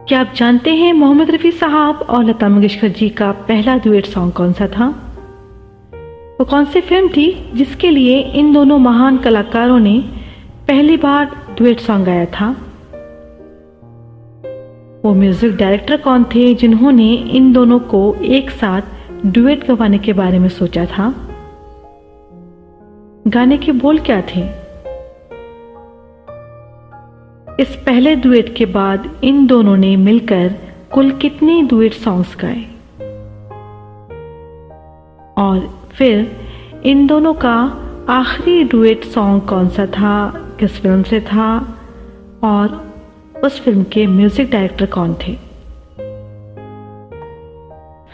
क्या आप जानते हैं मोहम्मद रफ़ी साहब और लता मंगेशकर जी का पहला डुएट सॉन्ग कौन सा था? वो कौन सी फिल्म थी जिसके लिए इन दोनों महान कलाकारों ने पहली बार डुएट सॉन्ग गाया था? वो म्यूजिक डायरेक्टर कौन थे जिन्होंने इन दोनों को एक साथ डुएट गवाने के बारे में सोचा था? गाने के बोल क्या थे? इस पहले डुएट के बाद इन दोनों ने मिलकर कुल कितने डुएट सॉन्ग्स गाए और फिर इन दोनों का आखिरी डुएट सॉन्ग कौन सा था, किस फिल्म से था और उस फिल्म के म्यूजिक डायरेक्टर कौन थे?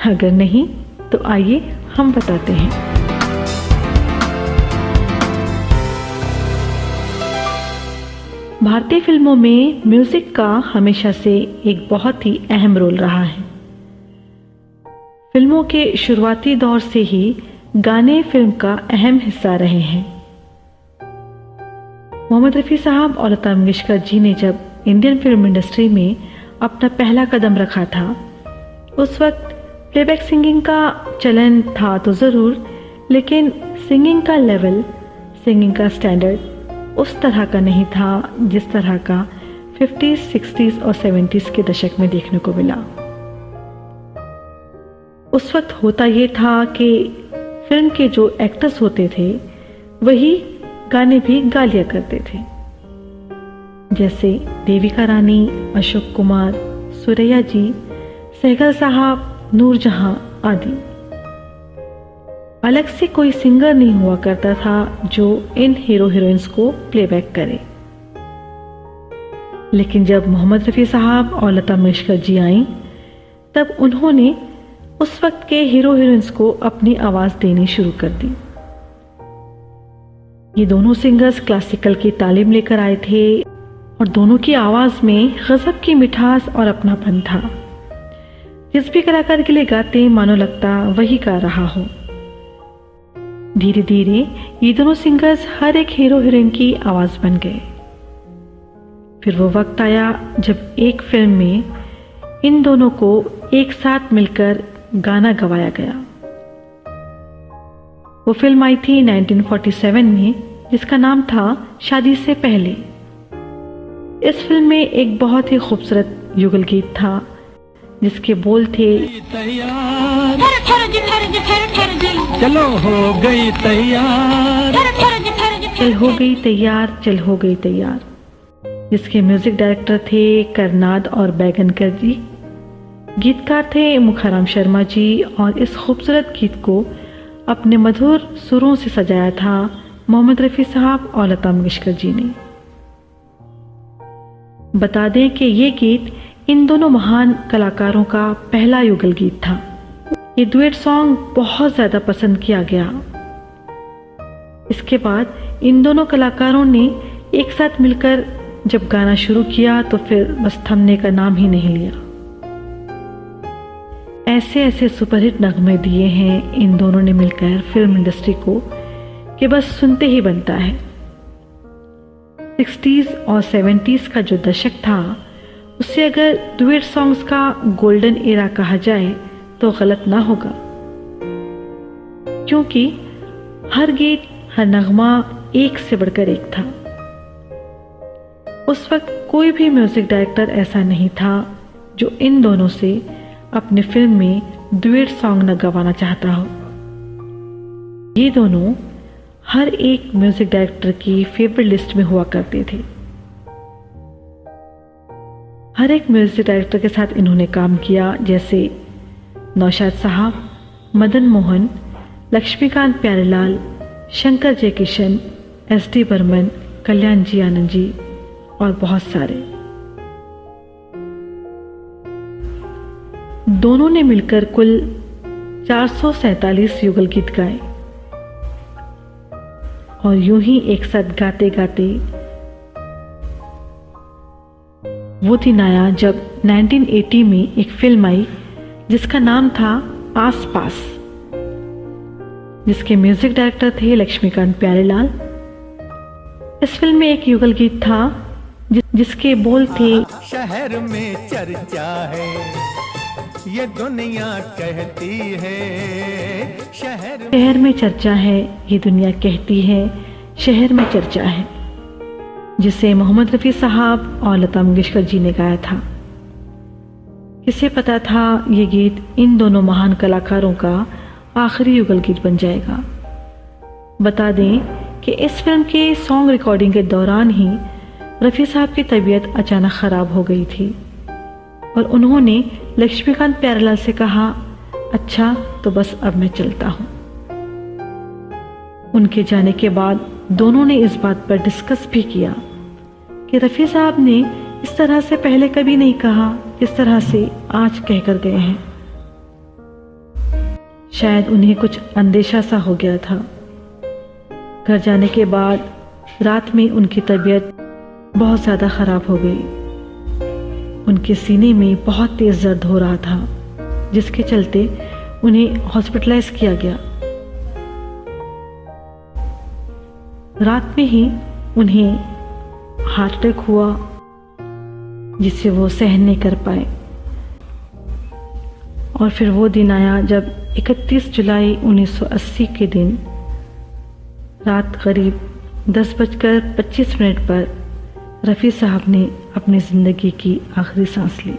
अगर नहीं तो आइए हम बताते हैं। भारतीय फिल्मों में म्यूजिक का हमेशा से एक बहुत ही अहम रोल रहा है। फिल्मों के शुरुआती दौर से ही गाने फिल्म का अहम हिस्सा रहे हैं। मोहम्मद रफ़ी साहब और लता मंगेशकर जी ने जब इंडियन फिल्म इंडस्ट्री में अपना पहला कदम रखा था, उस वक्त प्लेबैक सिंगिंग का चलन था तो ज़रूर, लेकिन सिंगिंग का लेवल, सिंगिंग का स्टैंडर्ड उस तरह का नहीं था जिस तरह का 50s, 60s और 70s के दशक में देखने को मिला। उस वक्त होता ये था कि फिल्म के जो एक्टर्स होते थे वही गाने भी गा लिया करते थे, जैसे देविका रानी, अशोक कुमार, सुरैया जी, सहगल साहब, नूरजहां आदि। अलग से कोई सिंगर नहीं हुआ करता था जो इन हीरो हीरोइंस को प्लेबैक करे। लेकिन जब मोहम्मद रफ़ी साहब और लता मंगेशकर जी आईं, तब उन्होंने उस वक्त के हीरो हीरोइंस को अपनी आवाज देनी शुरू कर दी। ये दोनों सिंगर्स क्लासिकल की तालीम लेकर आए थे और दोनों की आवाज में गजब की मिठास और अपनापन था। जिस भी कलाकार के लिए गाते मानो लगता वही गा रहा हो। धीरे धीरे ये दोनों सिंगर्स हर एक हीरो हीरोइन की आवाज बन गए। फिर वो वक्त आया जब एक फिल्म में इन दोनों को एक साथ मिलकर गाना गवाया गया। वो फिल्म आई थी 1947 में, जिसका नाम था शादी से पहले। इस फिल्म में एक बहुत ही खूबसूरत युगल गीत था जिसके बोल थे, चलो हो गई तैयार, चल हो गई तैयार, चल हो गई तैयार, जिसके म्यूजिक डायरेक्टर थे करनाद और बैगनकर जी। गीतकार थे मुखाराम शर्मा जी और इस खूबसूरत गीत को अपने मधुर सुरों से सजाया था मोहम्मद रफ़ी साहब और लता मंगेशकर जी ने। बता दें कि ये गीत इन दोनों महान कलाकारों का पहला युगल गीत था। ये डुएट सॉन्ग बहुत ज़्यादा पसंद किया गया। इसके बाद इन दोनों कलाकारों ने एक साथ मिलकर जब गाना शुरू किया तो फिर बस थमने का नाम ही नहीं लिया। ऐसे ऐसे सुपरहिट नगमे दिए हैं इन दोनों ने मिलकर फिल्म इंडस्ट्री को कि बस सुनते ही बनता है। 60s और 70s का जो दशक था, उसे अगर डुएट सॉन्ग्स का गोल्डन एरा कहा जाए तो गलत ना होगा, क्योंकि हर गीत, हर नगमा एक से बढ़कर एक था। उस वक्त कोई भी म्यूजिक डायरेक्टर ऐसा नहीं था जो इन दोनों से अपनी फिल्म में डुएट सॉन्ग न गवाना चाहता हो। ये दोनों हर एक म्यूजिक डायरेक्टर की फेवरेट लिस्ट में हुआ करते थे। हर एक म्यूजिक डायरेक्टर के साथ इन्होंने काम किया, जैसे नौशाद साहब, मदन मोहन, लक्ष्मीकांत प्यारेलाल, शंकर जयकिशन, एस.डी. बर्मन, कल्याण जी आनंद जी और बहुत सारे। दोनों ने मिलकर कुल 447 युगल गीत गाए और यूं ही एक साथ गाते गाते वो दिन आया जब 1980 में एक फिल्म आई जिसका नाम था आस पास, जिसके म्यूजिक डायरेक्टर थे लक्ष्मीकांत प्यारेलाल। इस फिल्म में एक युगल गीत था, जिसके बोल थे, शहर में चर्चा है, ये दुनिया कहती है, शहर में चर्चा है, ये दुनिया कहती है, शहर में चर्चा है, जिसे मोहम्मद रफ़ी साहब और लता मंगेशकर जी ने गाया था। किसे पता था ये गीत इन दोनों महान कलाकारों का आखिरी युगल गीत बन जाएगा। बता दें कि इस फिल्म के सॉन्ग रिकॉर्डिंग के दौरान ही रफ़ी साहब की तबीयत अचानक ख़राब हो गई थी और उन्होंने लक्ष्मीकांत प्यारेलाल से कहा, अच्छा तो बस अब मैं चलता हूँ। उनके जाने के बाद दोनों ने इस बात पर डिस्कस भी किया कि रफ़ी साहब ने इस तरह से पहले कभी नहीं कहा जिस तरह से आज कहकर गए हैं। शायद उन्हें कुछ अंदेशा सा हो गया था। घर जाने के बाद रात में उनकी तबीयत बहुत ज़्यादा ख़राब हो गई। उनके सीने में बहुत तेज़ दर्द हो रहा था, जिसके चलते उन्हें हॉस्पिटलाइज किया गया। रात में ही उन्हें हार्ट अटैक हुआ, जिसे वो सहन नहीं कर पाए। और फिर वो दिन आया जब 31 जुलाई 1980 के दिन रात करीब 10:25 पर रफ़ी साहब ने अपनी ज़िंदगी की आखिरी सांस ली।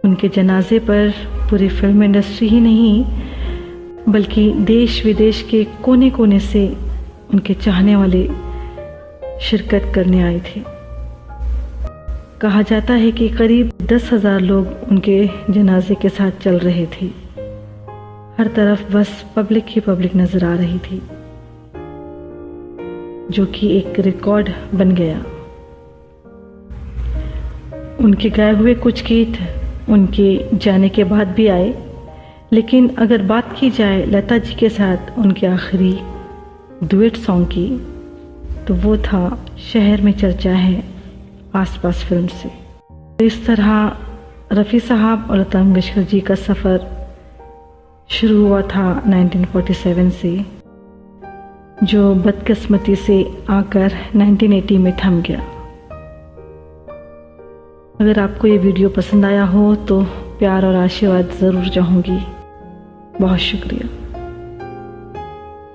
उनके जनाजे पर पूरी फिल्म इंडस्ट्री ही नहीं बल्कि देश विदेश के कोने कोने से उनके चाहने वाले शिरकत करने आए थे। कहा जाता है कि करीब 10,000 लोग उनके जनाजे के साथ चल रहे थे। हर तरफ बस पब्लिक ही पब्लिक नजर आ रही थी, जो कि एक रिकॉर्ड बन गया। उनके गाए हुए कुछ गीत उनके जाने के बाद भी आए, लेकिन अगर बात की जाए लता जी के साथ उनके आखिरी डुएट सॉन्ग की, तो वो था शहर में चर्चा है आसपास फिल्म से। तो इस तरह रफ़ी साहब और लता मंगेशकर जी का सफ़र शुरू हुआ था 1947 से, जो बदकिस्मती से आकर 1980 में थम गया। अगर आपको ये वीडियो पसंद आया हो तो प्यार और आशीर्वाद ज़रूर चाहूँगी। बहुत शुक्रिया।